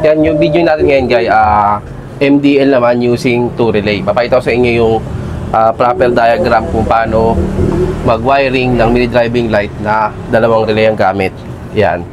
Yan yung video natin ngayon guys, MDL naman using 2 relay. Papakita ko sa inyo yung proper diagram kung paano mag-wiring ng mini driving light na dalawang relay ang gamit. Yan.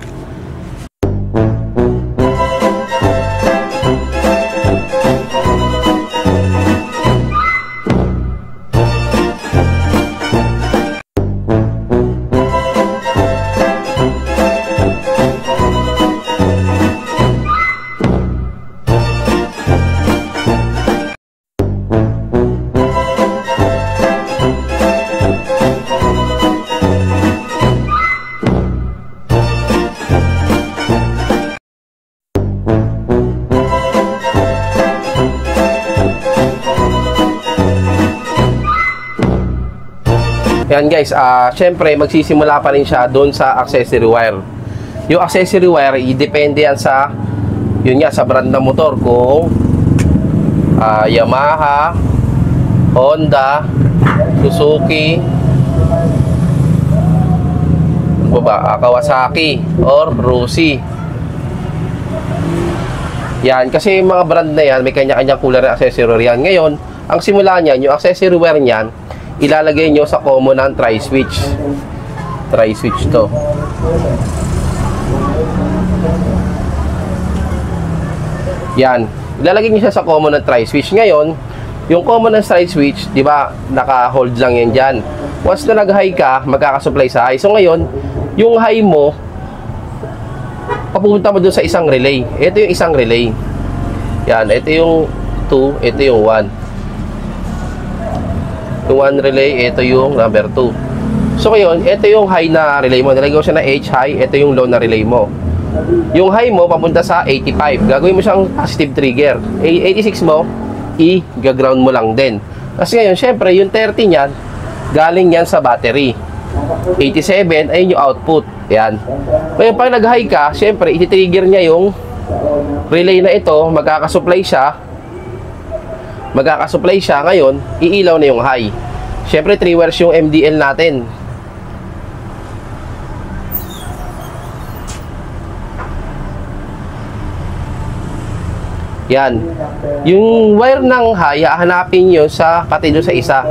Yan guys, syempre magsisimula pa rin siya doon sa accessory wire. Yung accessory wire, depende yan sa, yun nga, sa brand ng motor. Kung Yamaha, Honda, Suzuki, ano ba, Kawasaki, or Rossi. Yan, kasi yung mga brand na yan, may kanya-kanyang kulay na accessory yan. Ngayon, ang simula niyan, yung accessory wire niyan, ilalagay nyo sa common ng tri-switch. Tri-switch to. Yan. Ilalagay nyo siya sa common ng tri-switch. Ngayon, yung common ng tri-switch, di ba, naka-hold lang yan dyan. Once na nag-high ka, magkakasupply sa high. So ngayon, yung high mo, papupunta mo dun sa isang relay. Ito yung isang relay. Yan. Ito yung 2, ito yung 1. Yung 1 relay, ito yung number 2. So ngayon, ito yung high na relay mo. Nilagay ko siya na H high, ito yung low na relay mo. Yung high mo, papunta sa 85. Gagawin mo siyang positive trigger. 86 mo, i-ground mo lang din. Kasi ngayon, syempre, yung 30 niyan, galing yan sa battery. 87, ayun yung output. Yan. Ngayon, pag nag-high ka, syempre, iti-trigger niya yung relay na ito, magkakasupply siya, ngayon, iilaw na yung high. Syempre, 3 wires yung MDL natin. Yan. Yung wire ng high, hahanapin nyo sa pati doon sa isa.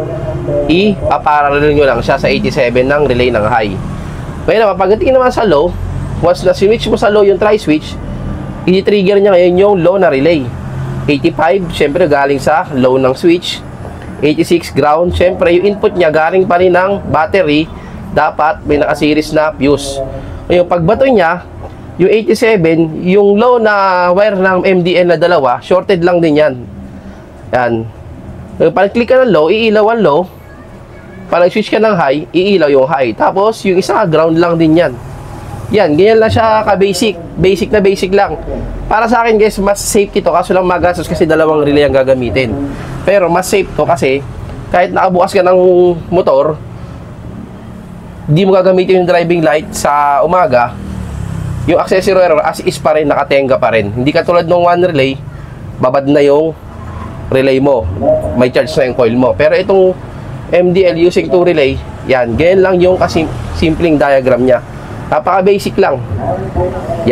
I-parallel nyo lang siya sa 87 ng relay ng high. Ngayon, pagdating naman sa low, once na switch mo sa low yung tri-switch, i-trigger niya ngayon yung low na relay. 85, syempre galing sa low ng switch. 86 ground, syempre yung input niya galing pa rin ng battery, dapat may naka-series na fuse. Ngayon pagbato niya, yung 87, yung low na wire ng MDL na dalawa, shorted lang din yan. Yan. Ngayon pag-click ka ng low, iilaw ang low. Pag switch ka ng high, iilaw yung high. Tapos yung isa ground lang din yan. Yan, ganyan lang siya ka-basic. Basic na basic lang. Para sa akin guys, mas safe ito. Kaso lang magastos kasi dalawang relay ang gagamitin. Pero mas safe to kasi kahit nakabukas ka ng motor, di mo gagamitin yung driving light sa umaga, yung accessory wire as is pa rin, nakatenga pa rin. Hindi katulad ng 1 relay, babad na yung relay mo. May charge na yung coil mo. Pero itong MDL using 2 relay, yan, ganyan lang yung simpleng diagram niya. Napaka-basic lang. Yan.